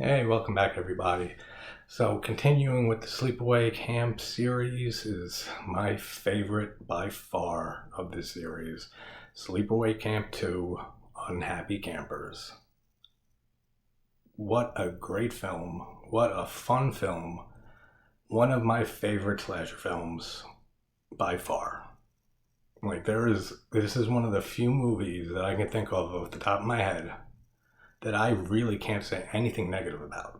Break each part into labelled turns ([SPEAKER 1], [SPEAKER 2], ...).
[SPEAKER 1] Hey, welcome back everybody. So continuing with the Sleepaway Camp series is my favorite by far of the series. Sleepaway Camp 2, Unhappy Campers. What a great film. What a fun film. One of my favorite slasher films by far. This is one of the few movies that I can think of off the top of my head that I really can't say anything negative about.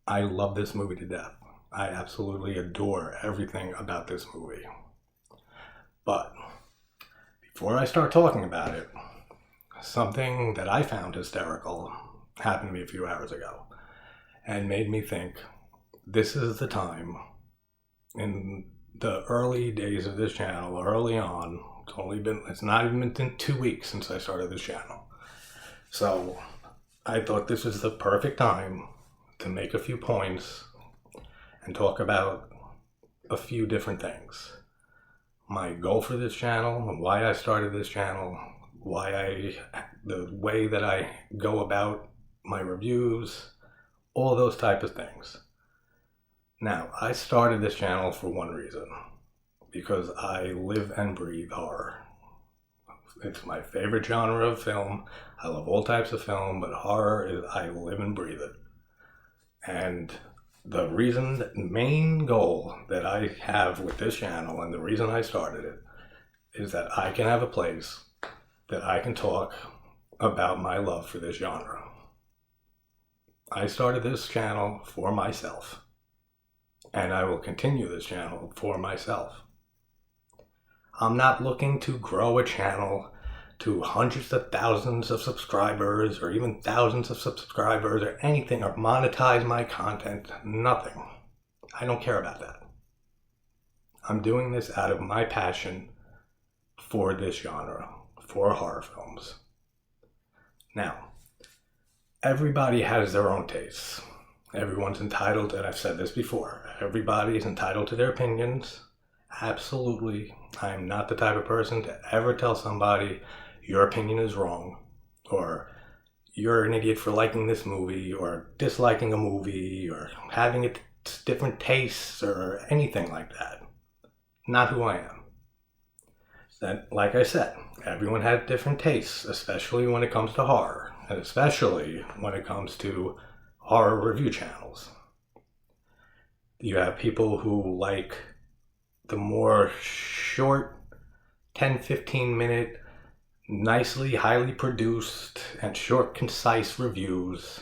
[SPEAKER 1] I love this movie to death. I absolutely adore everything about this movie. But before I start talking about it, something that I found hysterical happened to me a few hours ago and made me think this is the time in the early days of this channel, early on. It's not even been 2 weeks since I started this channel. So I thought this was the perfect time to make a few points and talk about a few different things. My goal for this channel, why I started this channel, the way that I go about my reviews, all those type of things. Now, I started this channel for one reason, because I live and breathe horror. It's my favorite genre of film. I love all types of film, but horror is, I live and breathe it. And the main goal that I have with this channel, and the reason I started it, is that I can have a place that I can talk about my love for this genre. I started this channel for myself, and I will continue this channel for myself. I'm not looking to grow a channel to hundreds of thousands of subscribers or even thousands of subscribers or anything, or monetize my content. Nothing. I don't care about that. I'm doing this out of my passion for this genre, for horror films. Now, everybody has their own tastes. Everyone's entitled, and I've said this before, everybody's entitled to their opinions. Absolutely. I am not the type of person to ever tell somebody your opinion is wrong, or you're an idiot for liking this movie, or disliking a movie, or having different tastes, or anything like that. Not who I am. Then, like I said, everyone has different tastes, especially when it comes to horror, and especially when it comes to horror review channels. You have people who like the more short 10-15 minute, nicely, highly produced and short, concise reviews,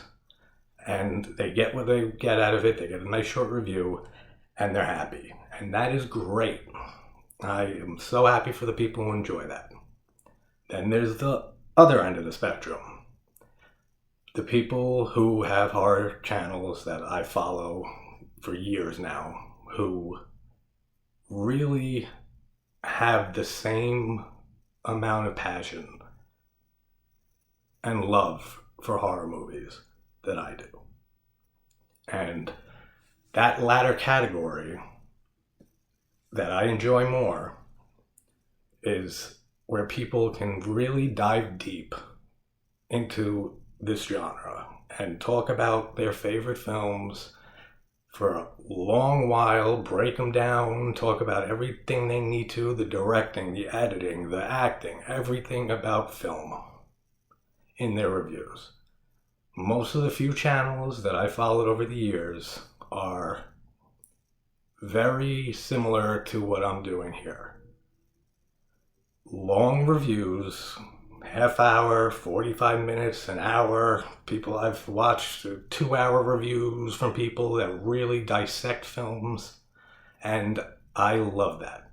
[SPEAKER 1] and they get what they get out of it. They get a nice short review and they're happy, and that is great. I am so happy for the people who enjoy that. Then there's the other end of the spectrum, the people who have horror channels that I follow for years now, who really have the same amount of passion and love for horror movies that I do. And that latter category that I enjoy more is where people can really dive deep into this genre and talk about their favorite films for a long while, break them down, talk about everything they need to, the directing, the editing, the acting, everything about film in their reviews. Most of the few channels that I followed over the years are very similar to what I'm doing here. Long reviews, half hour, 45 minutes, an hour. I've watched 2-hour reviews from people that really dissect films, and I love that.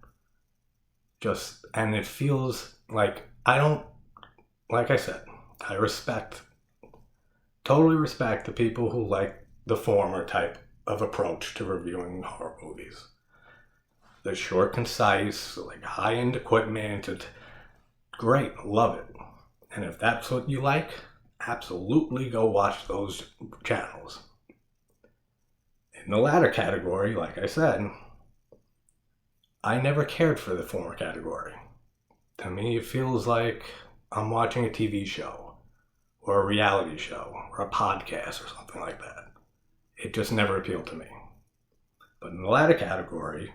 [SPEAKER 1] And it feels like like I said, I totally respect the people who like the former type of approach to reviewing horror movies. The short, concise, like high-end equipment, it's great, love it. And if that's what you like, absolutely go watch those channels. In the latter category, like I said, I never cared for the former category. To me, it feels like I'm watching a TV show or a reality show or a podcast or something like that. It just never appealed to me. But in the latter category,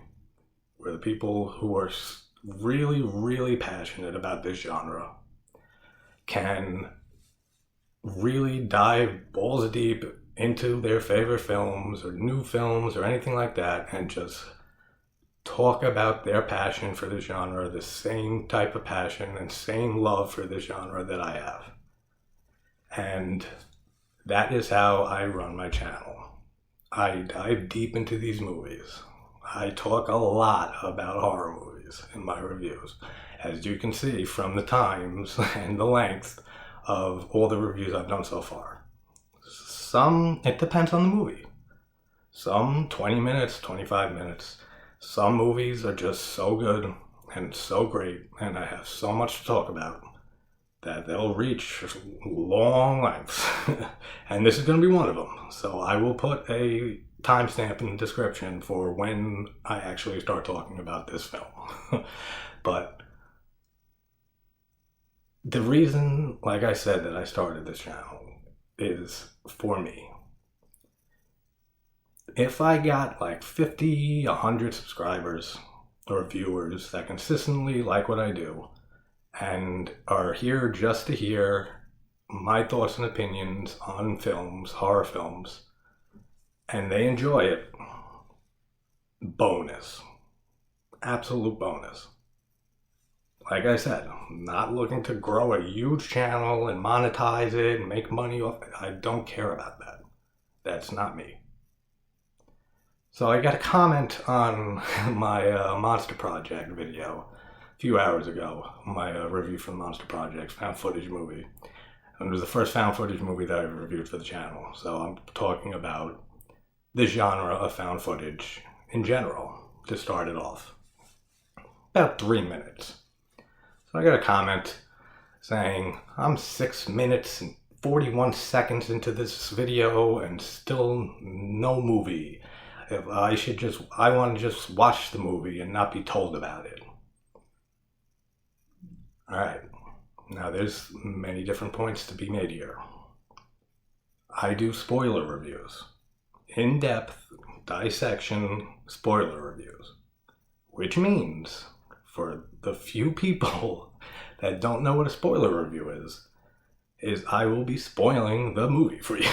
[SPEAKER 1] where the people who are really, really passionate about this genre can really dive balls deep into their favorite films or new films or anything like that and just talk about their passion for the genre, the same type of passion and same love for the genre that I have. And that is how I run my channel. I dive deep into these movies. I talk a lot about horror movies in my reviews, as you can see from the times and the length of all the reviews I've done so far. Some, it depends on the movie. Some 20 minutes, 25 minutes. Some movies are just so good and so great, and I have so much to talk about that they'll reach long lengths. And this is going to be one of them. So I will put a timestamp in the description for when I actually start talking about this film. But the reason, like I said, that I started this channel is for me. If I got like 50, 100 subscribers or viewers that consistently like what I do and are here just to hear my thoughts and opinions on films, horror films, and they enjoy it, bonus. Absolute bonus. Like I said, I'm not looking to grow a huge channel and monetize it and make money off it. I don't care about that. That's not me. So I got a comment on my Monster Project video a few hours ago, my review for the Monster Project found footage movie. And it was the first found footage movie that I ever reviewed for the channel. So I'm talking about the genre of found footage in general to start it off. About 3 minutes. So I got a comment saying, I'm 6 minutes and 41 seconds into this video and still no movie. If I want to just watch the movie and not be told about it. Alright, now there's many different points to be made here. I do spoiler reviews. In-depth dissection spoiler reviews. Which means, for the few people that don't know what a spoiler review is I will be spoiling the movie for you.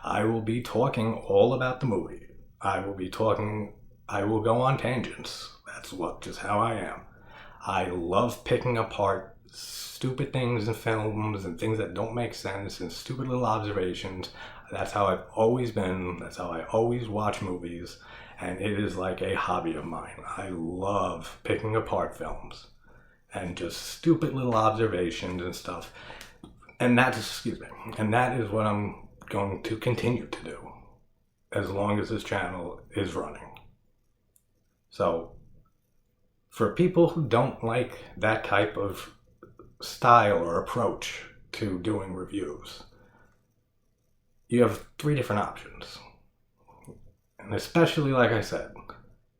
[SPEAKER 1] I will be talking all about the movie. I will go on tangents. That's just how I am. I love picking apart stupid things in films and things that don't make sense and stupid little observations. That's how I've always been. That's how I always watch movies. And it is like a hobby of mine. I love picking apart films and just stupid little observations and stuff. And that is what I'm going to continue to do as long as this channel is running. So, for people who don't like that type of style or approach to doing reviews, you have 3 different options. And especially, like I said,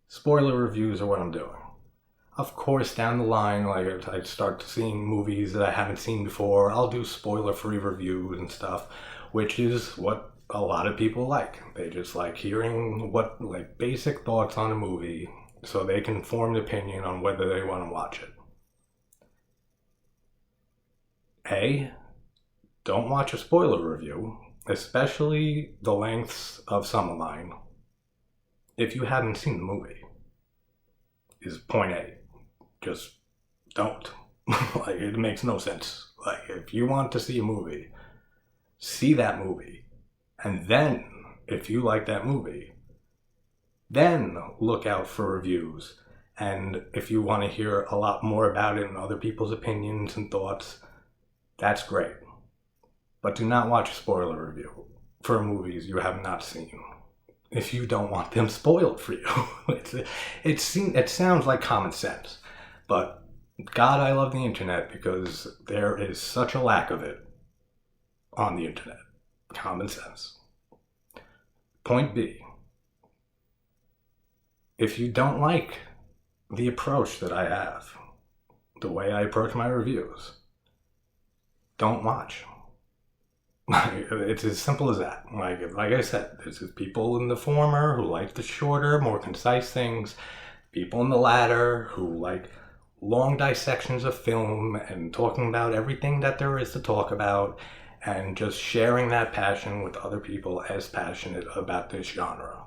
[SPEAKER 1] spoiler reviews are what I'm doing. Of course, down the line, like I start seeing movies that I haven't seen before, I'll do spoiler-free reviews and stuff, which is what a lot of people like. They just like hearing basic thoughts on a movie so they can form an opinion on whether they want to watch it. Don't watch a spoiler review, especially the lengths of some of mine, if you haven't seen the movie, is point A. Just don't. It makes no sense. If you want to see a movie, see that movie. And then, if you like that movie, then look out for reviews. And if you want to hear a lot more about it and other people's opinions and thoughts, that's great. But do not watch a spoiler review for movies you have not seen if you don't want them spoiled for you. It sounds like common sense, but God, I love the internet because there is such a lack of it on the internet. Common sense. Point B. If you don't like the approach that I have, the way I approach my reviews, don't watch. It's as simple as that. Like I said, there's people in the former who like the shorter, more concise things. People in the latter who like long dissections of film and talking about everything that there is to talk about and just sharing that passion with other people as passionate about this genre.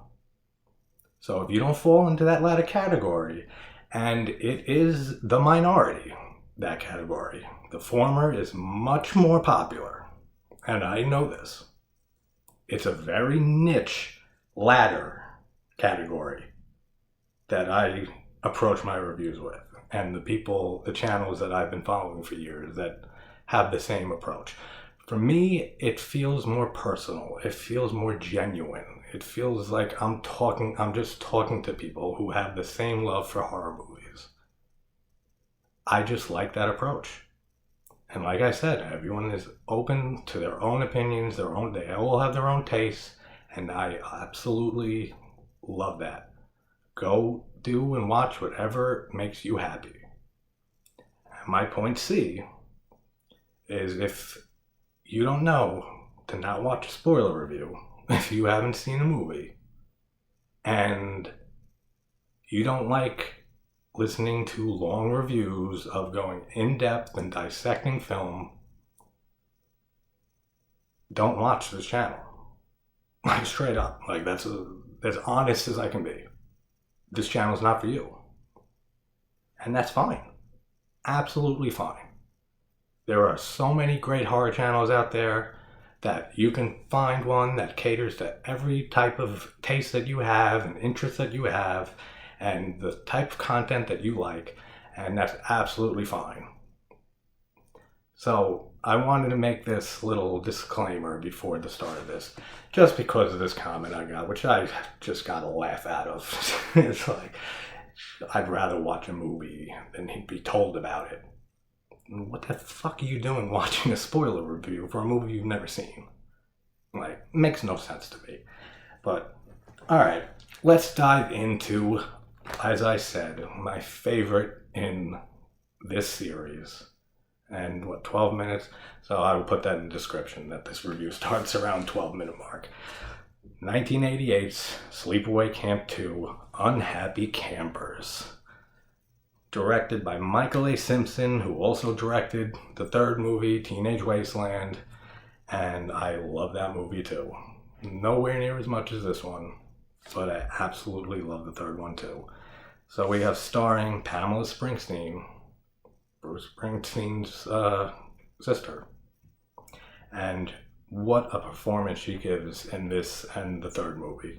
[SPEAKER 1] So if you don't fall into that latter category, and it is the minority, that category, the former is much more popular. And I know this. It's a very niche ladder category that I approach my reviews with. And the people, the channels that I've been following for years that have the same approach. For me, it feels more personal. It feels more genuine. It feels like I'm just talking to people who have the same love for horror movies. I just like that approach. And like I said, everyone is open to their own opinions, they all have their own tastes, and I absolutely love that. Go do and watch whatever makes you happy. And my point C is, if you don't know, to not watch a spoiler review if you haven't seen a movie, and you don't like listening to long reviews of going in depth and dissecting film, don't watch this channel. Like, straight up. Like, that's as honest as I can be. This channel's not for you. And that's fine. Absolutely fine. There are so many great horror channels out there that you can find one that caters to every type of taste that you have and interest that you have and the type of content that you like, and that's absolutely fine. So I wanted to make this little disclaimer before the start of this, just because of this comment I got, which I just got a laugh out of. It's like, I'd rather watch a movie than be told about it. What the fuck are you doing watching a spoiler review for a movie you've never seen? Like, makes no sense to me. But, alright, let's dive into, as I said, my favorite in this series. And 12 minutes? So I will put that in the description that this review starts around 12-minute mark. 1988's Sleepaway Camp 2, Unhappy Campers. Directed by Michael A. Simpson, who also directed the third movie, Teenage Wasteland, and I love that movie too. Nowhere near as much as this one, but I absolutely love the third one too. So we have starring Pamela Springsteen, Bruce Springsteen's sister, and what a performance she gives in this and the third movie.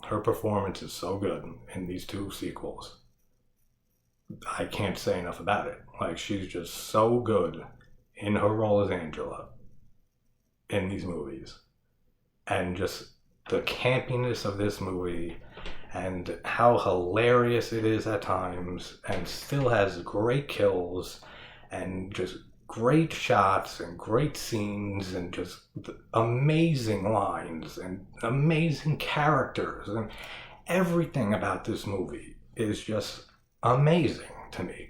[SPEAKER 1] Her performance is so good in these two sequels. I can't say enough about it. Like, she's just so good in her role as Angela in these movies. And just the campiness of this movie and how hilarious it is at times, and still has great kills and just great shots and great scenes and just amazing lines and amazing characters, and everything about this movie is just amazing to me.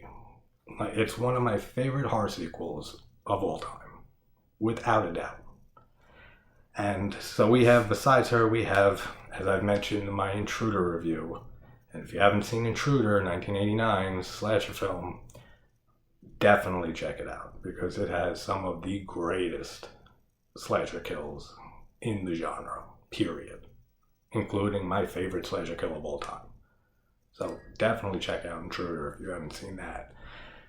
[SPEAKER 1] It's one of my favorite horror sequels of all time, without a doubt. And so we have, besides her, we have, as I've mentioned in my Intruder review, and if you haven't seen Intruder, 1989 slasher film, definitely check it out, because it has some of the greatest slasher kills in the genre, period, including my favorite slasher kill of all time. So definitely check out Intruder if you haven't seen that.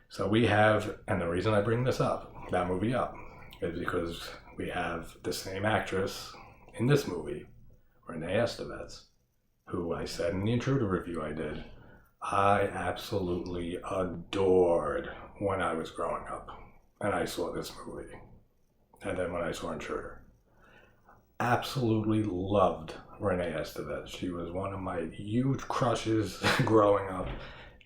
[SPEAKER 1] So we have, and the reason I bring that movie up, is because we have the same actress in this movie, Renee Estevez, who I said in the Intruder review I did, I absolutely adored when I was growing up and I saw this movie. And then when I saw Intruder. Absolutely loved Renee Estevez. She was one of my huge crushes growing up.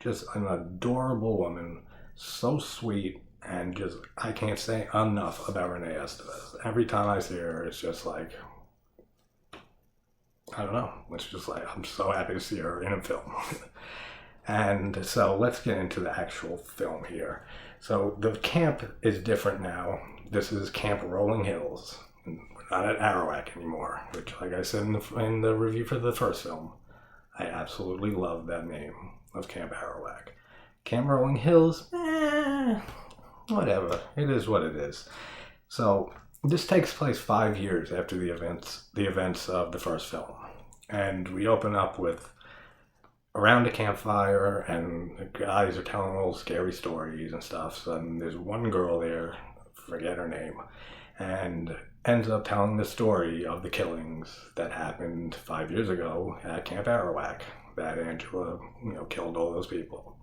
[SPEAKER 1] Just an adorable woman, so sweet, and just, I can't say enough about Renee Estevez. Every time I see her, it's just like, I don't know, it's just like, I'm so happy to see her in a film. And so let's get into the actual film here. So the camp is different now. This is Camp Rolling Hills. We're not at Arawak anymore, which, like I said in the review for the first film, I absolutely love that name of Camp Arawak. Camp Rolling Hills, whatever. It is what it is. So this takes place 5 years after the events of the first film, and we open up with around a campfire, and the guys are telling all scary stories and stuff. So, and there's one girl there, forget her name, and ends up telling the story of the killings that happened 5 years ago at Camp Arawak, that Angela, killed all those people.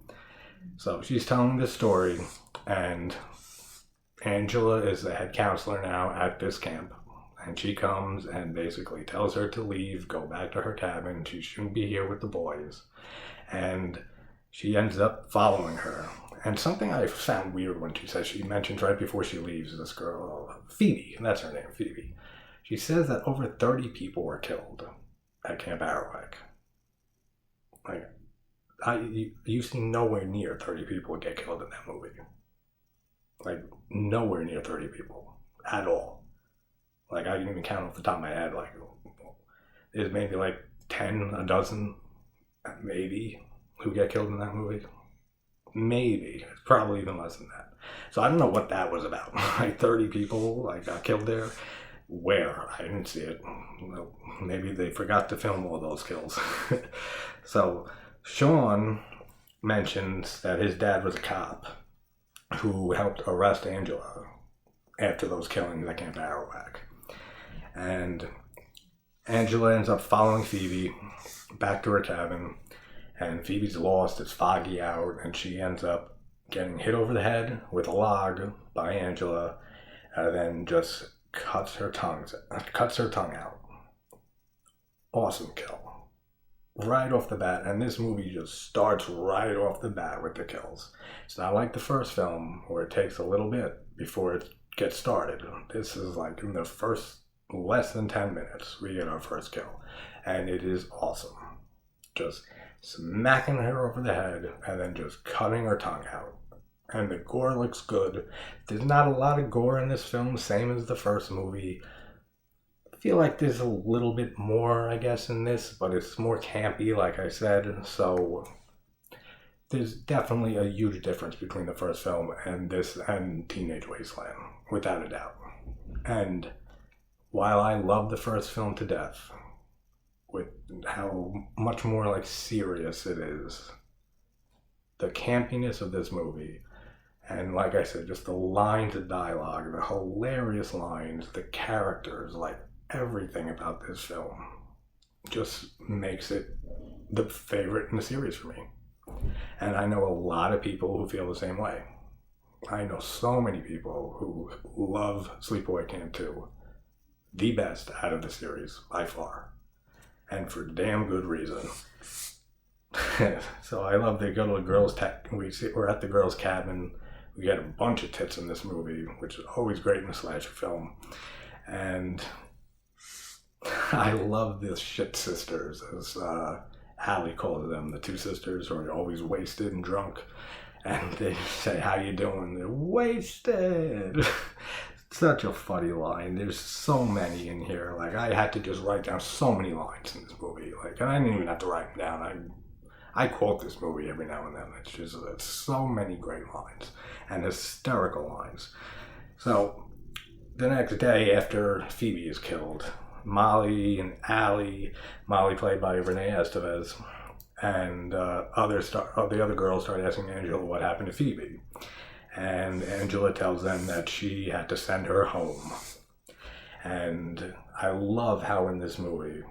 [SPEAKER 1] So she's telling this story, and Angela is the head counselor now at this camp. And she comes and basically tells her to leave, go back to her cabin. She shouldn't be here with the boys. And she ends up following her. And something I found weird when she mentions right before she leaves, this girl, Phoebe, that's her name, Phoebe. She says that over 30 people were killed at Camp Arawak. Like, you see nowhere near 30 people get killed in that movie. Like, nowhere near 30 people at all. Like, I didn't even count off the top of my head. Like, there's maybe like 10, a dozen, maybe, who get killed in that movie. Maybe. It's probably even less than that. So I don't know what that was about. Like 30 people got killed there. Where? I didn't see it. Maybe they forgot to film all those kills. So Sean mentions that his dad was a cop who helped arrest Angela after those killings at Camp Arawak. And Angela ends up following Phoebe back to her cabin, and Phoebe's lost. It's foggy out, and she ends up getting hit over the head with a log by Angela, and then just cuts her tongue out. Awesome kill. Right off the bat, and this movie just starts right off the bat with the kills. It's not like the first film where it takes a little bit before it gets started. This is like in the first less than 10 minutes we get our first kill, and it is awesome. Just smacking her over the head and then just cutting her tongue out. And the gore looks good. There's not a lot of gore in this film, same as the first movie. I feel like there's a little bit more, I guess, in this, but it's more campy, like I said. So there's definitely a huge difference between the first film and this and Teenage Wasteland, without a doubt. And while I love the first film to death, with how much more like serious it is, the campiness of this movie, and like I said, just the lines of dialogue, the hilarious lines, the characters, like everything about this film just makes it the favorite in the series for me. And I know a lot of people who feel the same way. I know so many people who love Sleepaway Camp 2, the best out of the series by far, and for damn good reason. So I love the good little girls. We're at the girls' cabin. We get a bunch of tits in this movie, which is always great in a slasher film. And I love the shit sisters, as Allie calls them, the two sisters who are always wasted and drunk. And they say, "How you doing?" They're wasted. Such a funny line. There's so many in here. Like, I had to just write down so many lines in this movie. Like, and I didn't even have to write them down. I quote this movie every now and then. It's so many great lines and hysterical lines. So the next day after Phoebe is killed, Molly and Allie, Molly played by Renee Estevez, and the other girls start asking Angela what happened to Phoebe. And Angela tells them that she had to send her home. And I love how in this movie,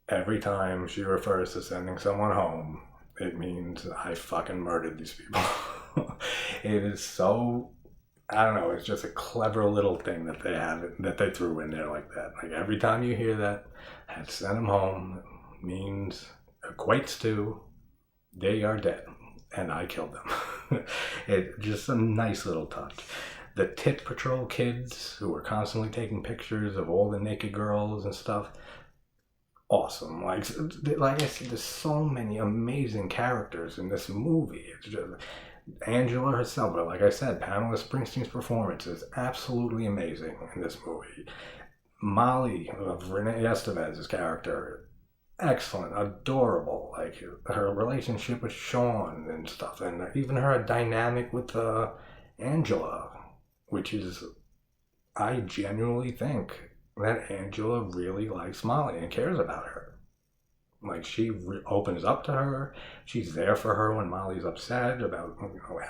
[SPEAKER 1] every time she refers to sending someone home, it means I fucking murdered these people. It is so, I don't know, it's just a clever little thing that they have, that they threw in there like that. Like, every time you hear that, I had to send them home, equates to, they are dead, and I killed them. It's just a nice little touch. The Tit Patrol kids, who were constantly taking pictures of all the naked girls and stuff, awesome. Like I said, there's so many amazing characters in this movie. It's just Angela herself, but like I said, Pamela Springsteen's performance is absolutely amazing in this movie. Molly of Renee Estevez's character, excellent, adorable. Like her relationship with Sean and stuff, and even her dynamic with Angela, which is, I genuinely think that Angela really likes Molly and cares about her. Like she opens up to her. She's there for her when Molly's upset about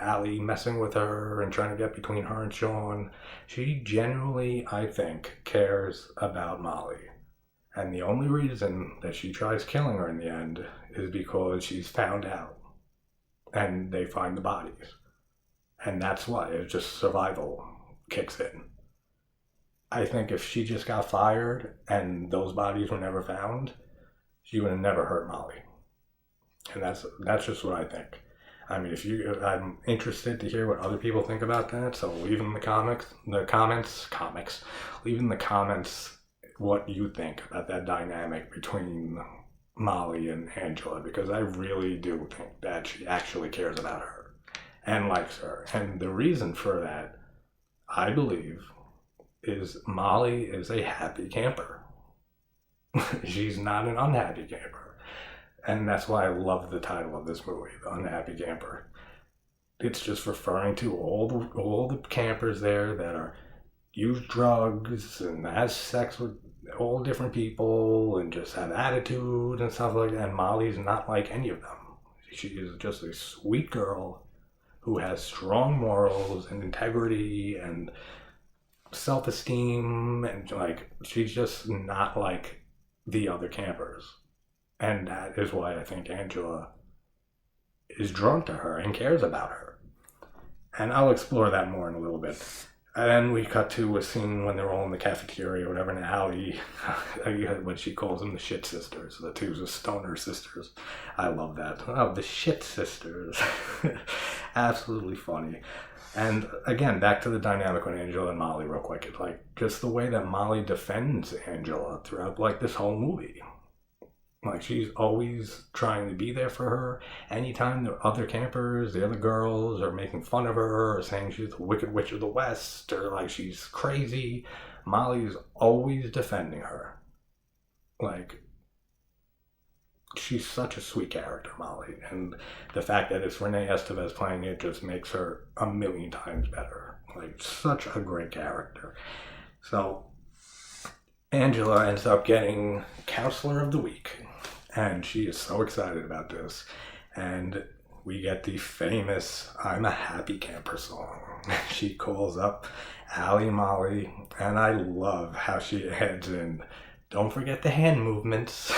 [SPEAKER 1] Allie messing with her and trying to get between her and Sean. She genuinely, I think, cares about Molly. And the only reason that she tries killing her in the end is because she's found out and they find the bodies. And that's why it's just survival kicks in. I think if she just got fired and those bodies were never found, she would have never hurt Molly. And that's just what I think. I mean, I'm interested to hear what other people think about that. So leave in the comments, leave in the comments what you think about that dynamic between Molly and Angela, because I really do think that she actually cares about her and likes her. And the reason for that, I believe, is Molly is a happy camper. She's not an unhappy camper. And that's why I love the title of this movie, The Unhappy Camper. It's just referring to all the campers there that are use drugs and has sex with all different people and just have attitude and stuff like that. And Molly's not like any of them. She is just a sweet girl who has strong morals and integrity and self-esteem, and like she's just not like the other campers. And that is why I think Angela is drawn to her and cares about her. And I'll explore that more in a little bit. And then we cut to a scene when they're all in the cafeteria or whatever, and Allie, what she calls them, the shit sisters, the two stoner sisters. I love that. Oh, the shit sisters. Absolutely funny. And again, back to the dynamic with Angela and Molly real quick. It's like just the way that Molly defends Angela throughout like this whole movie. Like she's always trying to be there for her. Anytime the other campers, the other girls are making fun of her or saying she's the Wicked Witch of the West or like she's crazy, Molly's always defending her. Like she's such a sweet character, Molly. And the fact that it's Renee Estevez playing it just makes her a million times better. Like such a great character. So Angela ends up getting Counselor of the Week, and she is so excited about this. And we get the famous I'm a Happy Camper song. She calls up Allie and Molly, and I love how she adds in, don't forget the hand movements.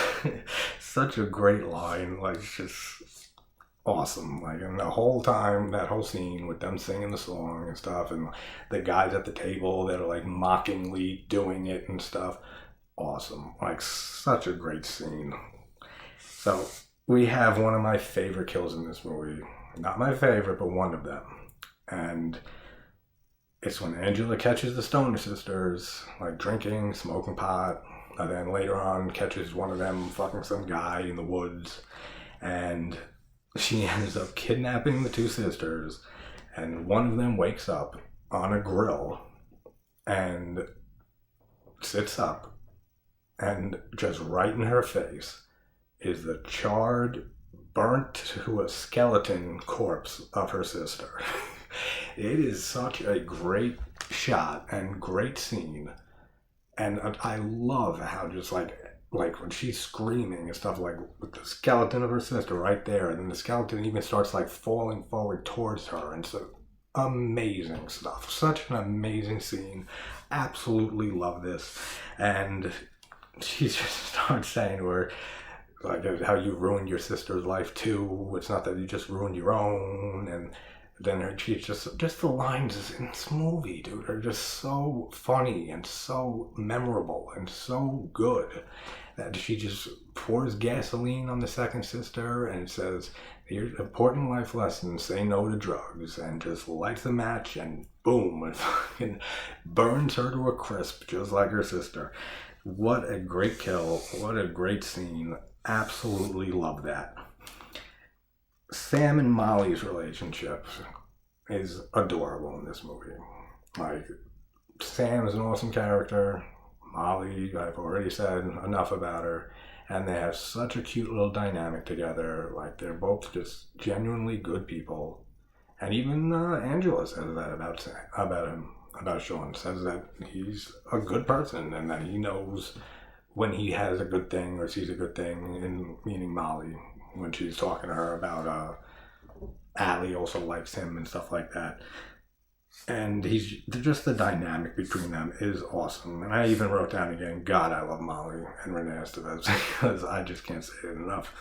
[SPEAKER 1] Such a great line, like just awesome. Like, and the whole time, that whole scene with them singing the song and stuff, and the guys at the table that are like mockingly doing it and stuff, awesome. Like such a great scene. So we have one of my favorite kills in this movie. Not my favorite, but one of them. And it's when Angela catches the Stoner sisters, like drinking, smoking pot, and then later on catches one of them fucking some guy in the woods, and she ends up kidnapping the two sisters, and one of them wakes up on a grill and sits up, and just right in her face is the charred, burnt to a skeleton corpse of her sister. It is such a great shot and great scene, and I love how just like when she's screaming and stuff, like with the skeleton of her sister right there, and then the skeleton even starts like falling forward towards her, and so amazing stuff. Such an amazing scene. Absolutely love this. And she just starts saying to her, like, how you ruined your sister's life too. It's not that you just ruined your own. And then she's just the lines in this movie, dude, are just so funny and so memorable and so good. That she just pours gasoline on the second sister and says, here's important life lessons, say no to drugs, and just lights the match and boom, and fucking burns her to a crisp just like her sister. What a great kill. What a great scene. Absolutely love that. Sam and Molly's relationship is adorable in this movie. Like, Sam is an awesome character. Molly, I've already said enough about her. And they have such a cute little dynamic together. Like, they're both just genuinely good people. And even Angela says that about him, about Sean. Says that he's a good person and that he knows when he has a good thing or sees a good thing, in meaning Molly, when she's talking to her about Allie also likes him and stuff like that. And he's just, the dynamic between them is awesome. And I even wrote down again, God, I love Molly and Renee Estevez because I just can't say it enough.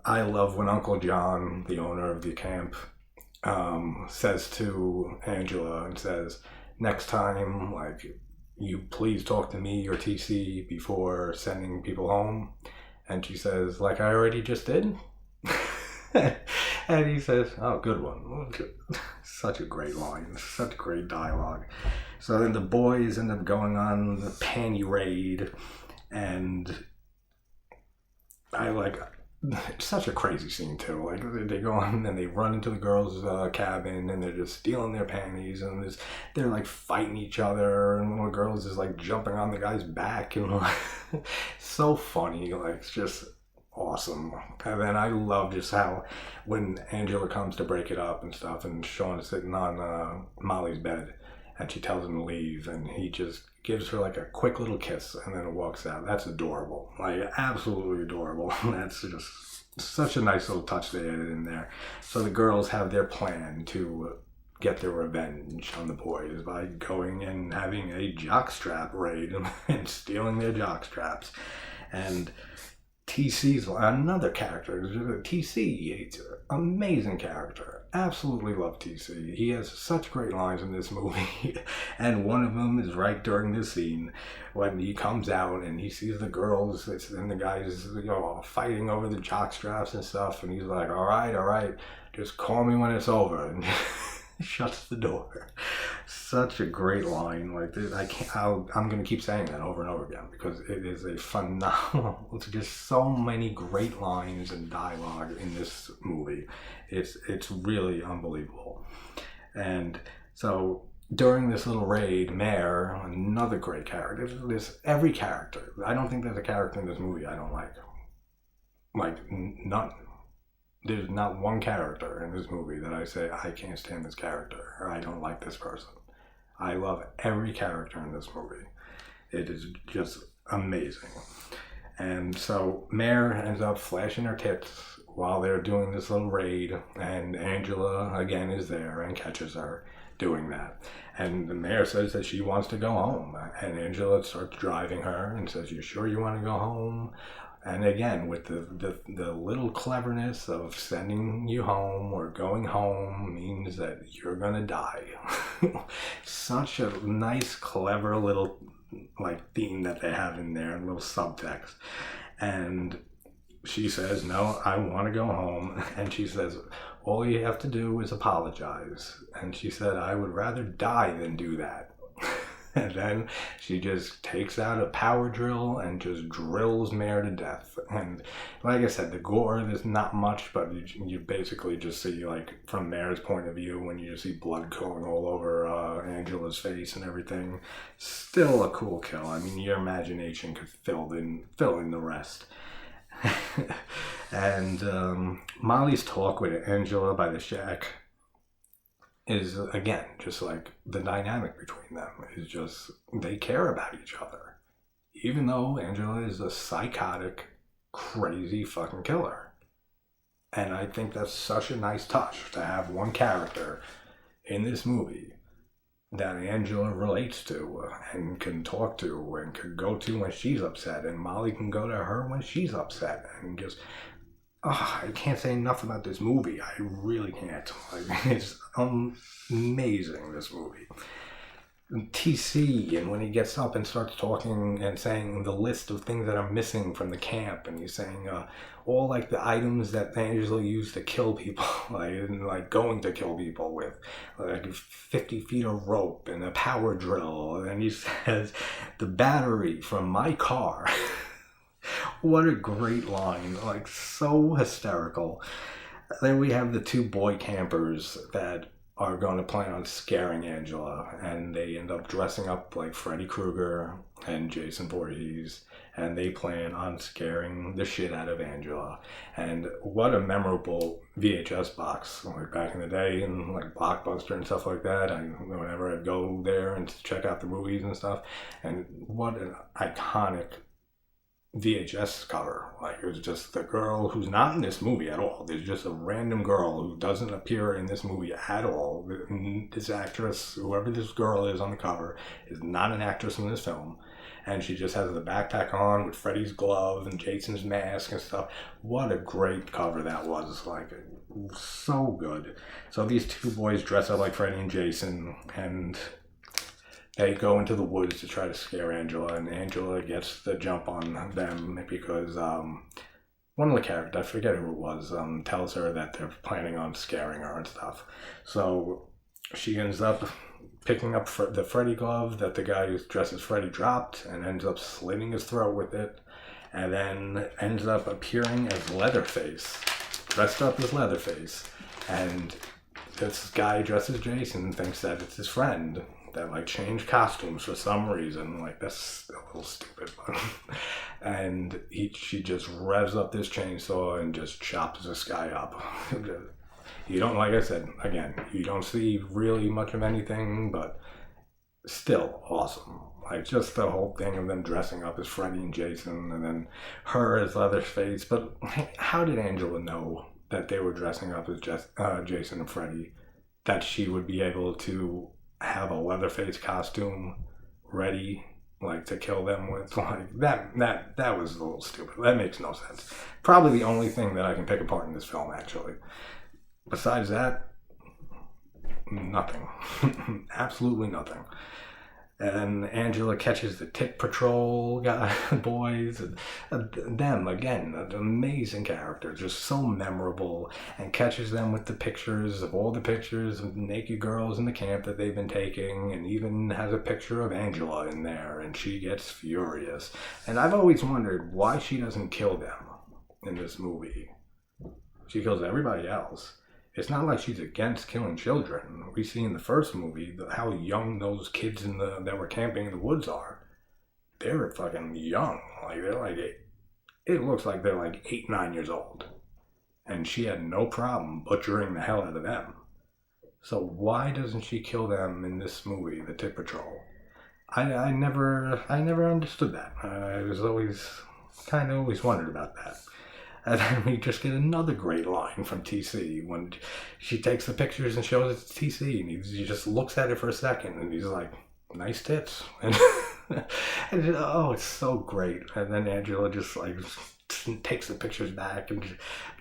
[SPEAKER 1] I love when Uncle John, the owner of the camp, says to Angela and says, next time, like, you please talk to me or TC before sending people home. And she says, like I already just did. And he says, oh, good one. Such a great line. Such great dialogue. So then the boys end up going on the panty raid. And I like... It's such a crazy scene too. Like, they go on and they run into the girls' cabin and they're just stealing their panties and they're like fighting each other, and one of the girls is like jumping on the guy's back and like, so funny. Like, it's just awesome. And then I love just how when Angela comes to break it up and stuff, and Sean is sitting on Molly's bed and she tells him to leave, and he just gives her like a quick little kiss and then walks out. That's adorable. Like, absolutely adorable. That's just such a nice little touch they added in there. So the girls have their plan to get their revenge on the boys by going and having a jockstrap raid and stealing their jockstraps. And TC's another character. TC, he's an amazing character. Absolutely love TC. He has such great lines in this movie. And one of them is right during this scene when he comes out and he sees the girls and the guys, fighting over the jockstraps and stuff. And he's like, all right, just call me when it's over. And shuts the door. Such a great line. Like, I'm going to keep saying that over and over again because it is a phenomenal. It's just so many great lines and dialogue in this movie. It's really unbelievable. And so during this little raid, Mare, another great character. Every character. I don't think there's a character in this movie I don't like. Like, none. There's not one character in this movie that I say, I can't stand this character, or I don't like this person. I love every character in this movie. It is just amazing. And so Mare ends up flashing her tits while they're doing this little raid, and Angela again is there and catches her doing that. And the Mare says that she wants to go home, and Angela starts driving her and says, you sure you want to go home? And again, with the little cleverness of sending you home or going home means that you're gonna die. Such a nice, clever little theme that they have in there, little subtext. And she says, no, I want to go home. And she says, all you have to do is apologize. And she said, I would rather die than do that. And then she just takes out a power drill and just drills Mare to death. And like I said, the gore, there's not much, but you basically just see, from Mare's point of view, when you just see blood going all over Angela's face and everything. Still a cool kill. I mean, your imagination could fill in the rest. And Molly's talk with Angela by the shack is, again, just like the dynamic between them is just, they care about each other. Even though Angela is a psychotic, crazy fucking killer. And I think that's such a nice touch to have one character in this movie that Angela relates to and can talk to and can go to when she's upset, and Molly can go to her when she's upset, and just... I can't say enough about this movie. I really can't. It's amazing, this movie. And TC, and when he gets up and starts talking and saying the list of things that are missing from the camp, and he's saying all the items that Angela used to kill people, going to kill people with, 50 feet of rope and a power drill, and he says the battery from my car. What a great line, so hysterical. Then we have the two boy campers that are going to plan on scaring Angela, and they end up dressing up like Freddy Krueger and Jason Voorhees, and they plan on scaring the shit out of Angela. And what a memorable VHS box, like back in the day, and like Blockbuster and stuff like that. Whenever I'd go there and check out the movies and stuff, and what an iconic VHS cover. Like, it was just the girl who's not in this movie at all. There's just a random girl who doesn't appear in this movie at all. This actress, whoever this girl is on the cover, is not an actress in this film. And she just has the backpack on with Freddy's glove and Jason's mask and stuff. What a great cover that was. Like, so good. So these two boys dress up like Freddy and Jason, and they go into the woods to try to scare Angela, and Angela gets the jump on them because one of the characters, I forget who it was, tells her that they're planning on scaring her and stuff. So she ends up picking up the Freddy glove that the guy who's dressed as Freddy dropped, and ends up slitting his throat with it, and then ends up appearing as Leatherface, dressed up as Leatherface. And this guy dressed as Jason thinks that it's his friend that like changed costumes for some reason. Like, that's a little stupid. And she just revs up this chainsaw and just chops this guy up. You don't, like I said, again, you don't see really much of anything, but still awesome. Like, just the whole thing of them dressing up as Freddy and Jason, and then her as Leatherface. But how did Angela know that they were dressing up as Jason and Freddy? That she would be able to have a Leatherface costume ready, like, to kill them with? Like, that was a little stupid. That makes no sense. Probably the only thing that I can pick apart in this film, actually. Besides that, nothing. Absolutely nothing. And Angela catches the Tit Patrol boys, and them, again, an amazing character, just so memorable, and catches them with the pictures of all the pictures of naked girls in the camp that they've been taking, and even has a picture of Angela in there, and she gets furious. And I've always wondered why she doesn't kill them in this movie. She kills everybody else. It's not like she's against killing children. We see in the first movie how young those kids that were camping in the woods are. They're fucking young. Like, they're like, it looks like they're like 8, 9 years old. And she had no problem butchering the hell out of them. So why doesn't she kill them in this movie, The Tit Patrol? I never understood that. I was always wondered about that. And then we just get another great line from TC when she takes the pictures and shows it to TC, and he just looks at it for a second, and he's like, "Nice tits." And, it's so great. And then Angela just like takes the pictures back, and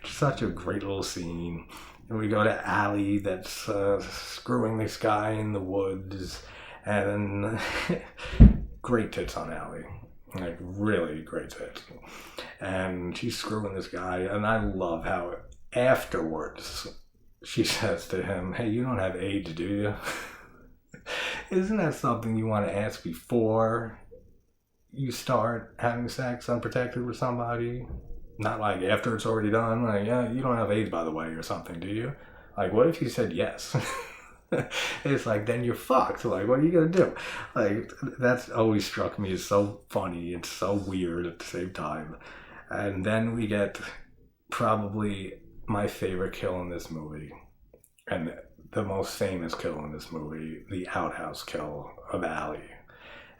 [SPEAKER 1] such a great little scene. And we go to Allie that's screwing this guy in the woods, and great tits on Allie. Like, really great tits. And she's screwing this guy, and I love how afterwards she says to him, "Hey, you don't have AIDS, do you?" Isn't that something you want to ask before you start having sex unprotected with somebody? Not like after it's already done, like, "Yeah, you don't have AIDS, by the way," or something, do you? Like, what if you said yes? It's like, then you're fucked. Like, what are you gonna do? Like, that's always struck me as so funny and so weird at the same time. And then we get probably my favorite kill in this movie, and the most famous kill in this movie, the outhouse kill of Allie.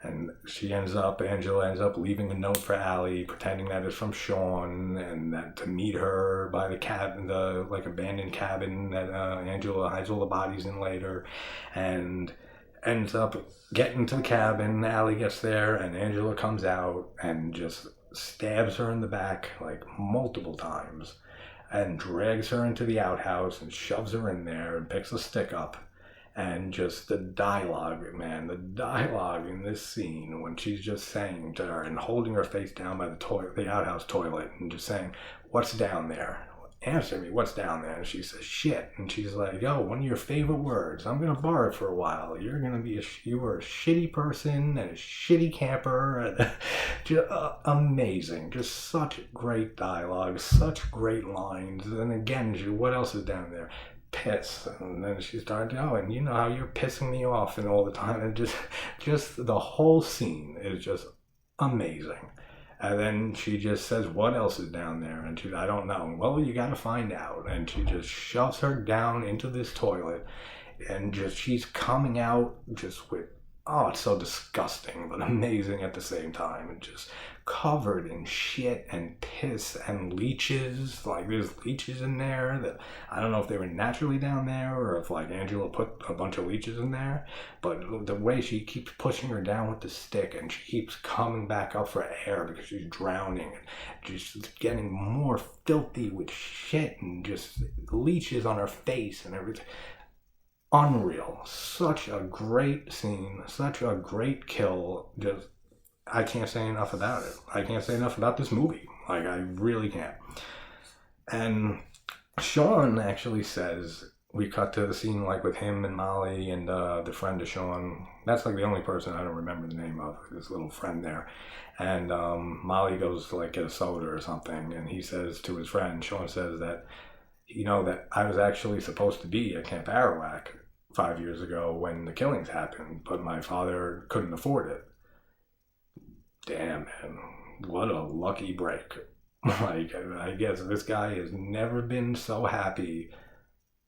[SPEAKER 1] And Angela ends up leaving a note for Allie, pretending that it's from Sean, and that to meet her by the cabin, the like abandoned cabin that Angela hides all the bodies in later, and ends up getting to the cabin. Allie gets there, and Angela comes out and just stabs her in the back like multiple times, and drags her into the outhouse and shoves her in there and picks a stick up. And just the dialogue, man, the dialogue in this scene when she's just saying to her and holding her face down by the outhouse toilet and just saying, "What's down there? Answer me, what's down there?" And she says, "Shit." And she's like, "Yo, one of your favorite words. I'm going to borrow it for a while. You were a shitty person and a shitty camper." Just, amazing. Just such great dialogue, such great lines. And again, what else is down there? piss, and then she started going, you know how you're pissing me off and all the time, and just the whole scene is just amazing. And then she just says, what else is down there? And I don't know. Well, you got to find out. And she just shoves her down into this toilet, and she's coming out just with, oh, it's so disgusting, but amazing at the same time. And just covered in shit and piss and leeches. Like, there's leeches in there that I don't know if they were naturally down there or if, like, Angela put a bunch of leeches in there. But the way she keeps pushing her down with the stick, and she keeps coming back up for air because she's drowning, and just getting more filthy with shit and just leeches on her face and everything. Unreal. Such a great scene. Such a great kill. Just, I can't say enough about it. I can't say enough about this movie. Like, I really can't. And Sean actually says, we cut to the scene like with him and Molly and the friend of Sean. That's like the only person I don't remember the name of, this little friend there. And Molly goes to like get a soda or something, and he says to his friend, Sean says that, you know, that I was actually supposed to be at Camp Arawak 5 years ago when the killings happened, but my father couldn't afford it. Damn, man, what a lucky break. Like, I guess this guy has never been so happy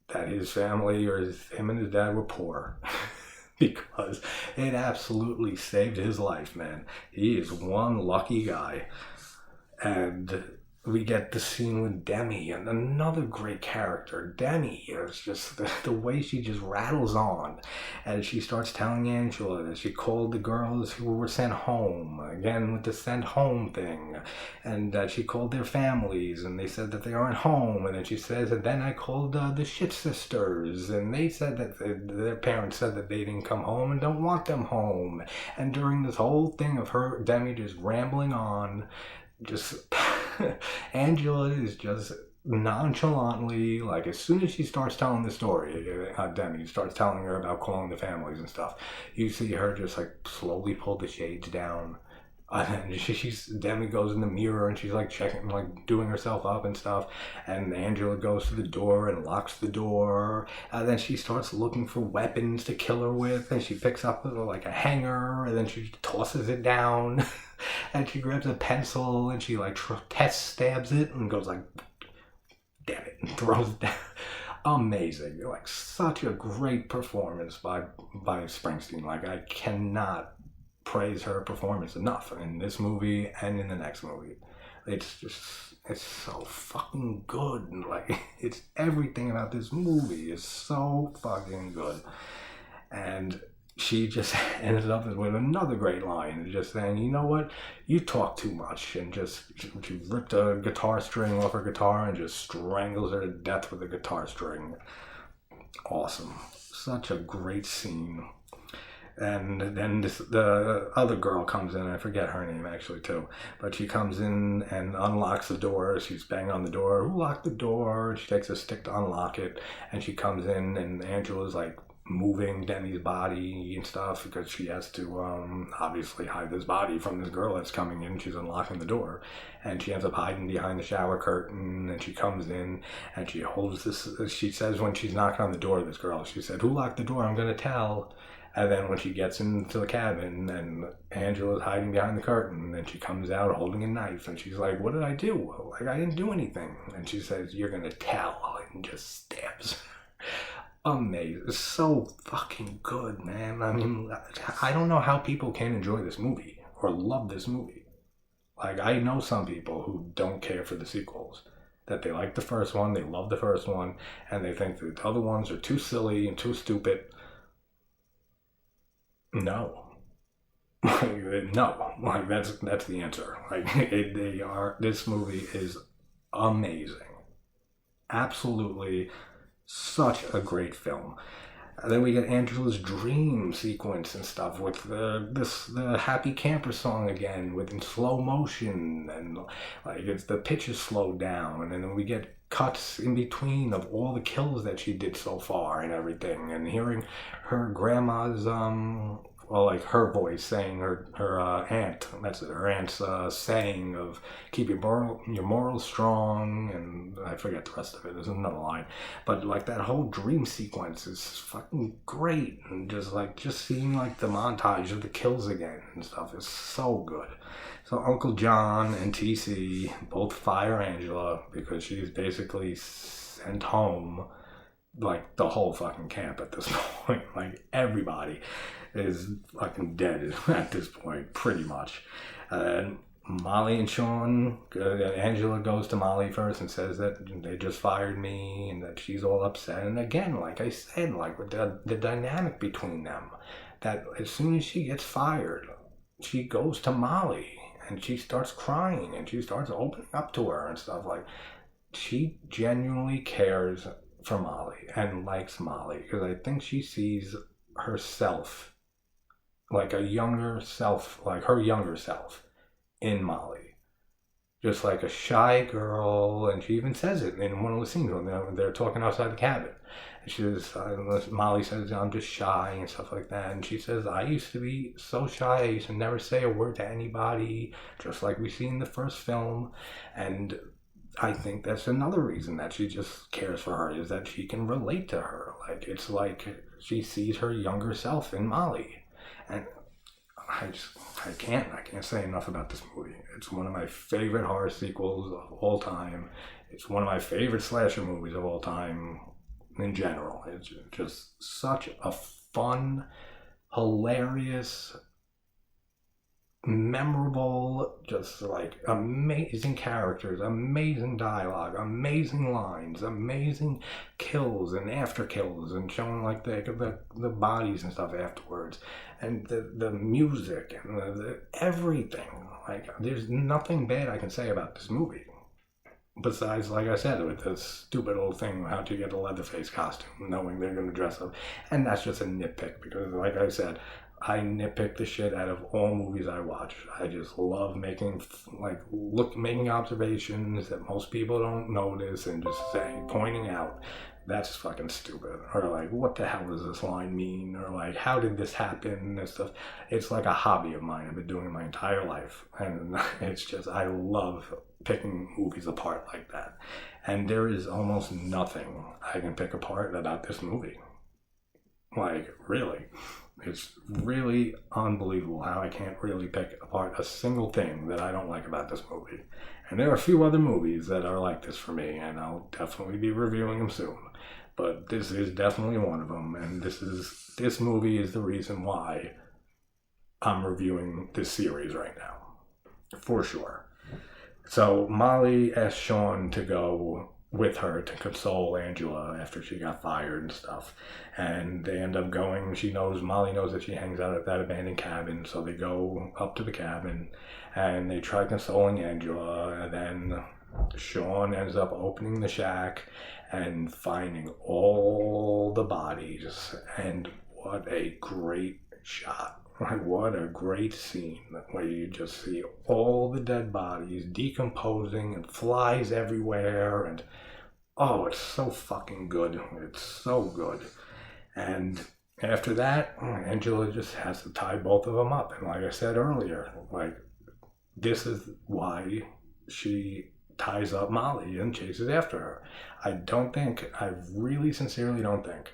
[SPEAKER 1] that his family or him and his dad were poor. Because it absolutely saved his life, man. He is one lucky guy. And we get the scene with Demi, and another great character. Demi is just the way she just rattles on, and she starts telling Angela that she called the girls who were sent home, again with the sent home thing, and that she called their families, and they said that they aren't home, and then she says, and then I called the shit sisters, and they said that their parents said that they didn't come home and don't want them home. And during this whole thing of her, Demi just rambling on, just Angela is just nonchalantly, like, as soon as she starts telling the story, Demi starts telling her about calling the families and stuff, you see her just like slowly pull the shades down, and Demi goes in the mirror and she's like checking, like doing herself up and stuff, and Angela goes to the door and locks the door, and then she starts looking for weapons to kill her with, and she picks up like a hanger, and then she tosses it down. And she grabs a pencil and she like test stabs it and goes like, damn it, and throws it down. Amazing. Like, such a great performance by Springsteen. Like, I cannot praise her performance enough in this movie and in the next movie. It's so fucking good. Like, it's everything about this movie is so fucking good. And she just ended up with another great line, just saying, you know what, you talk too much, and she ripped a guitar string off her guitar and just strangles her to death with the guitar string. Awesome. Such a great scene. And then the other girl comes in, I forget her name actually too, but she comes in and unlocks the door. She's banging on the door. Who locked the door? She takes a stick to unlock it, and she comes in, and Angela's like moving Demi's body and stuff because she has to obviously hide this body from this girl that's coming in. She's unlocking the door, and she ends up hiding behind the shower curtain, and she comes in and she holds this, she says when she's knocking on the door, this girl, she said, who locked the door? I'm gonna tell. And then when she gets into the cabin and Angela's hiding behind the curtain, and she comes out holding a knife, and she's like, what did I do? Like, I didn't do anything. And she says, you're gonna tell, and just stabs her. Amazing. So fucking good, man. I mean, I don't know how people can enjoy this movie or love this movie. Like, I know some people who don't care for the sequels, that they like the first one, they love the first one, and they think that the other ones are too silly and too stupid. No. No. Like, that's the answer. Like, this movie is amazing. Absolutely. Such a great film. Then we get Angela's dream sequence and stuff with the Happy Camper song again, with in slow motion, and like the pitch is slowed down, and then we get cuts in between of all the kills that she did so far and everything, and hearing her grandma's well, like her voice saying her aunt, that's it, her aunt's saying of keep your morals strong, and I forget the rest of it. There's another line, but like that whole dream sequence is fucking great, and just seeing like the montage of the kills again and stuff is so good. So Uncle John and TC both fire Angela because she's basically sent home like the whole fucking camp at this point. Like everybody is fucking dead at this point, pretty much. And Molly and Sean, Angela goes to Molly first and says that they just fired me and that she's all upset. And again, like I said, like with the dynamic between them, that as soon as she gets fired, she goes to Molly and she starts crying and she starts opening up to her and stuff. Like she genuinely cares for Molly and likes Molly because I think she sees herself like a younger self, like her younger self in Molly, just like a shy girl. And she even says it in one of the scenes when they're talking outside the cabin. And she says, Molly says, I'm just shy and stuff like that. And she says, I used to be so shy. I used to never say a word to anybody, just like we see in the first film. And I think that's another reason that she just cares for her, is that she can relate to her. Like, it's like she sees her younger self in Molly. And I can't say enough about this movie. It's one of my favorite horror sequels of all time. It's one of my favorite slasher movies of all time in general. It's just such a fun, hilarious, memorable, just like amazing characters, amazing dialogue, amazing lines, amazing kills and after kills, and showing like the bodies and stuff afterwards, and the music and the everything. Like there's nothing bad I can say about this movie. Besides, like I said, with this stupid old thing, how'd you get a Leatherface costume, knowing they're going to dress up? And that's just a nitpick, because like I said, I nitpick the shit out of all movies I watch. I just love making observations that most people don't notice and just pointing out, that's fucking stupid. Or like, what the hell does this line mean? Or like, how did this happen? And stuff. It's like a hobby of mine. I've been doing it my entire life. And it's just, I love picking movies apart like that. And there is almost nothing I can pick apart about this movie. Like, really. It's really unbelievable how I can't really pick apart a single thing that I don't like about this movie. And there are a few other movies that are like this for me, and I'll definitely be reviewing them soon. But this is definitely one of them, and this movie is the reason why I'm reviewing this series right now, for sure. So Molly asked Sean to go with her to console Angela after she got fired and stuff, and they end up going. Molly knows that she hangs out at that abandoned cabin, so they go up to the cabin and they try consoling Angela, and then Sean ends up opening the shack and finding all the bodies. And what a great shot. Like, what a great scene where you just see all the dead bodies decomposing and flies everywhere, and oh, it's so fucking good. It's so good. And after that, Angela just has to tie both of them up. And like I said earlier, like, this is why she ties up Molly and chases after her. I really sincerely don't think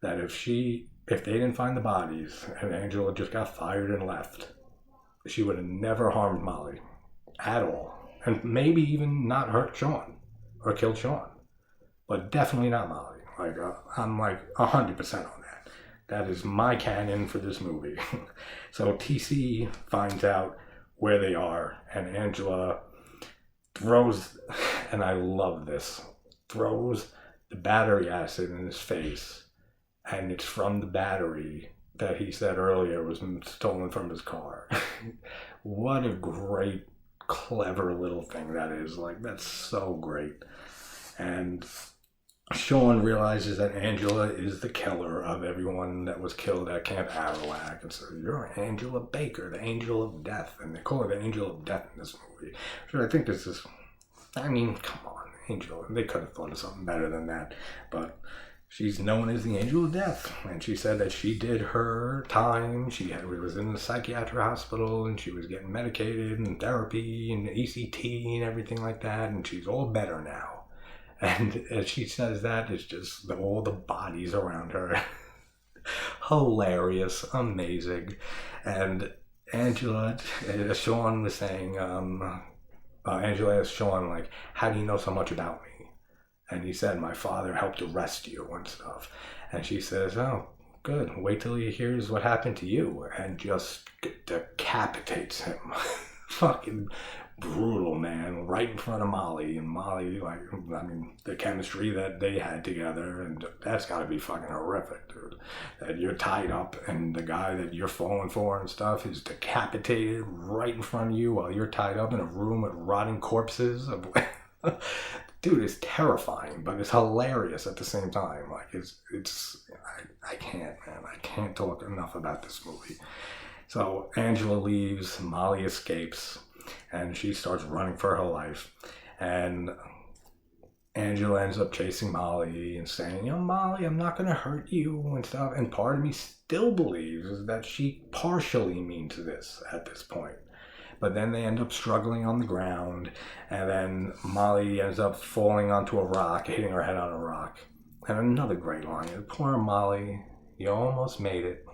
[SPEAKER 1] that if they didn't find the bodies and Angela just got fired and left, she would have never harmed Molly at all. And maybe even not hurt Sean or killed Sean. But definitely not Molly. Like, I'm like 100% on that. That is my canon for this movie. So TC finds out where they are, and Angela throws, and I love this, throws the battery acid in his face. And it's from the battery that he said earlier was stolen from his car. What a great, clever little thing that is. Like, that's so great. And Sean realizes that Angela is the killer of everyone that was killed at Camp Arawak. And so, you're Angela Baker, the Angel of Death. And they call her the Angel of Death in this movie. So I think come on, Angel. They could have thought of something better than that. But she's known as the Angel of Death, and she said that she did her time. Was in the psychiatric hospital, and she was getting medicated and therapy and ECT and everything like that, and she's all better now. And as she says that, it's just all the bodies around her. Hilarious, amazing. And Angela, Sean was saying, Angela asked Sean, like, how do you know so much about me? And he said, my father helped arrest you and stuff. And she says, oh, good. Wait till he hears what happened to you. And just decapitates him. Fucking brutal, man. Right in front of Molly. And Molly, like, I mean, the chemistry that they had together. And that's got to be fucking horrific, dude. That you're tied up and the guy that you're falling for and stuff is decapitated right in front of you while you're tied up in a room with rotting corpses. Dude, it's terrifying, but it's hilarious at the same time. Like, I can't, man. I can't talk enough about this movie. So Angela leaves, Molly escapes, and she starts running for her life. And Angela ends up chasing Molly and saying, Molly, I'm not going to hurt you and stuff. And part of me still believes that she partially means this at this point. But then they end up struggling on the ground, and then Molly ends up falling onto a rock, hitting her head on a rock. And another great line, poor Molly, you almost made it.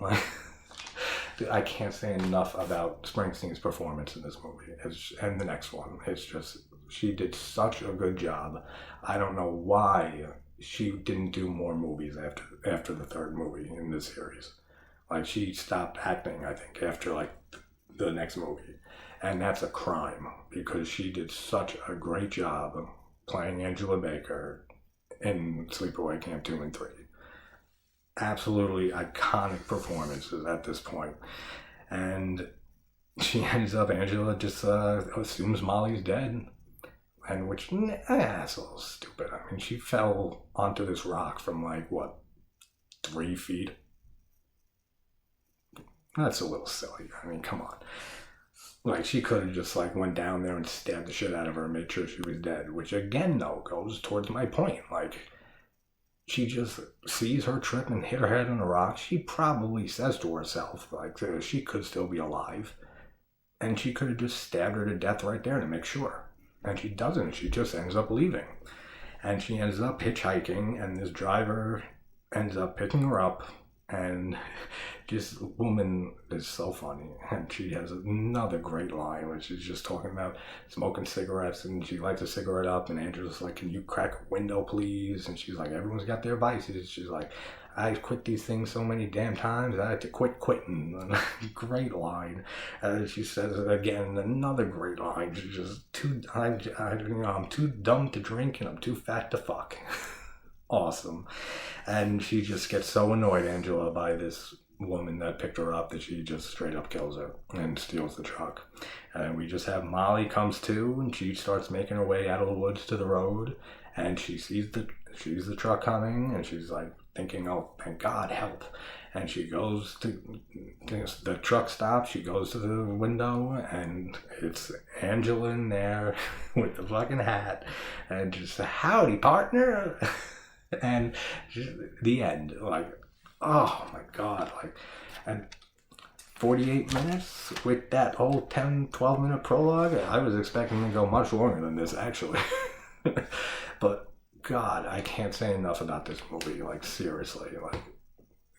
[SPEAKER 1] I can't say enough about Springsteen's performance in this movie, and the next one. It's just, she did such a good job. I don't know why she didn't do more movies after the third movie in this series. Like, she stopped acting, I think, after, like, the next movie. And that's a crime, because she did such a great job playing Angela Baker in Sleepaway Camp 2 and 3. Absolutely iconic performances at this point. And she ends up, Angela just assumes Molly's dead. And which, that's a little stupid. I mean, she fell onto this rock from, like, 3 feet? That's a little silly. I mean, come on. Like, she could have just, like, went down there and stabbed the shit out of her and made sure she was dead. Which, again, though, goes towards my point. Like, she just sees her trip and hit her head on a rock. She probably says to herself, like, she could still be alive. And she could have just stabbed her to death right there to make sure. And she doesn't. She just ends up leaving. And she ends up hitchhiking, and this driver ends up picking her up. And this woman is so funny, and she has another great line, which is just talking about smoking cigarettes, and she lights a cigarette up, and Andrew's like, can you crack a window, please? And she's like, everyone's got their vices. She's like, I quit these things so many damn times, I had to quit quitting. Great line. And she says it again, another great line. She's just, I'm too dumb to drink, and I'm too fat to fuck. Awesome. And she just gets so annoyed, Angela, by this woman that picked her up, that she just straight up kills her and steals the truck. And we just have Molly comes to, and she starts making her way out of the woods to the road, and she sees the truck coming, and she's like thinking, oh, thank God, help. And she goes to, the truck stops, she goes to the window, and it's Angela in there with the fucking hat, and just, howdy, partner. And the end, like, oh my God, like, and 48 minutes with that whole 10-12 minute prologue. I was expecting to go much longer than this, actually. But God, I can't say enough about this movie. Like, seriously, like,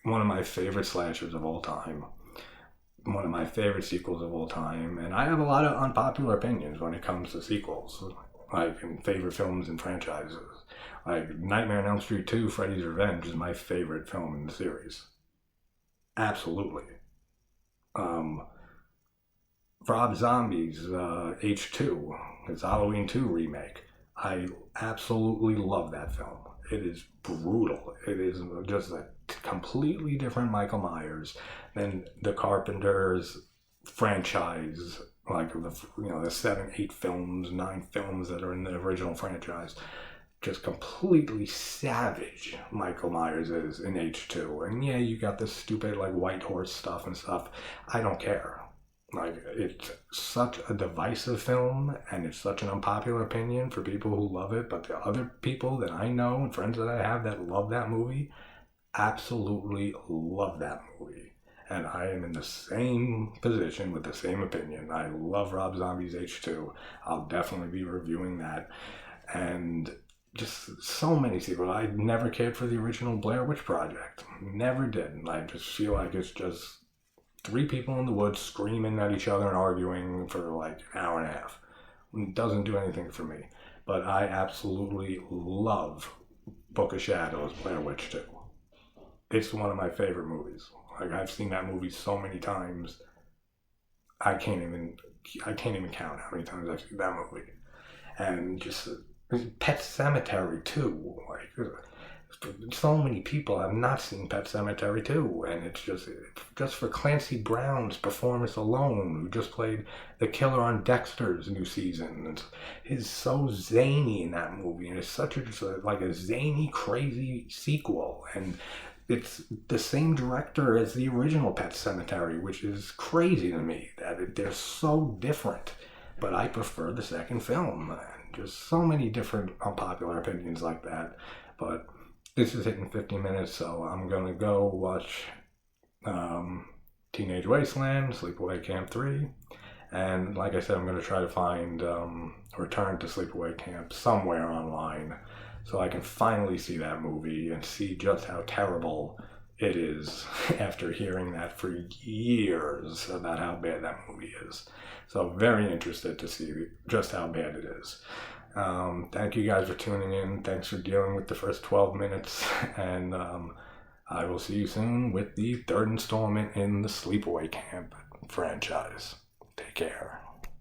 [SPEAKER 1] one of my favorite slashers of all time, one of my favorite sequels of all time. And I have a lot of unpopular opinions when it comes to sequels, like, in favorite films and franchises. Like, Nightmare on Elm Street 2, Freddy's Revenge is my favorite film in the series. Absolutely. Rob Zombie's H2, his Halloween 2 remake. I absolutely love that film. It is brutal. It is just a completely different Michael Myers than the Carpenter's franchise, like the 7, 8 films, 9 films that are in the original franchise. Just completely savage Michael Myers is in H2. And yeah, you got this stupid, like, white horse stuff and stuff. I don't care. Like, it's such a divisive film, and it's such an unpopular opinion for people who love it, but the other people that I know and friends that I have that love that movie absolutely love that movie. And I am in the same position with the same opinion. I love Rob Zombie's H2. I'll definitely be reviewing that. And just so many sequels. I never cared for the original Blair Witch Project. Never did. I just feel like it's just three people in the woods screaming at each other and arguing for like an hour and a half. It doesn't do anything for me. But I absolutely love Book of Shadows, Blair Witch 2. It's one of my favorite movies. Like, I've seen that movie so many times. I can't even count how many times I've seen that movie. And just Pet Sematary too. Like, so many people have not seen Pet Sematary too, and it's just for Clancy Brown's performance alone, who just played the killer on Dexter's new season. He's so zany in that movie, and it's such like a zany, crazy sequel. And it's the same director as the original Pet Sematary, which is crazy to me that they're so different. But I prefer the second film, and just so many different unpopular opinions like that. But this is hitting 50 minutes, so I'm going to go watch Teenage Wasteland, Sleepaway Camp 3. And like I said, I'm going to try to find Return to Sleepaway Camp somewhere online so I can finally see that movie and see just how terrible it is after hearing that for years about how bad that movie is. So very interested to see just how bad it is. Thank you guys for tuning in. Thanks for dealing with the first 12 minutes. And I will see you soon with the third installment in the Sleepaway Camp franchise. Take care.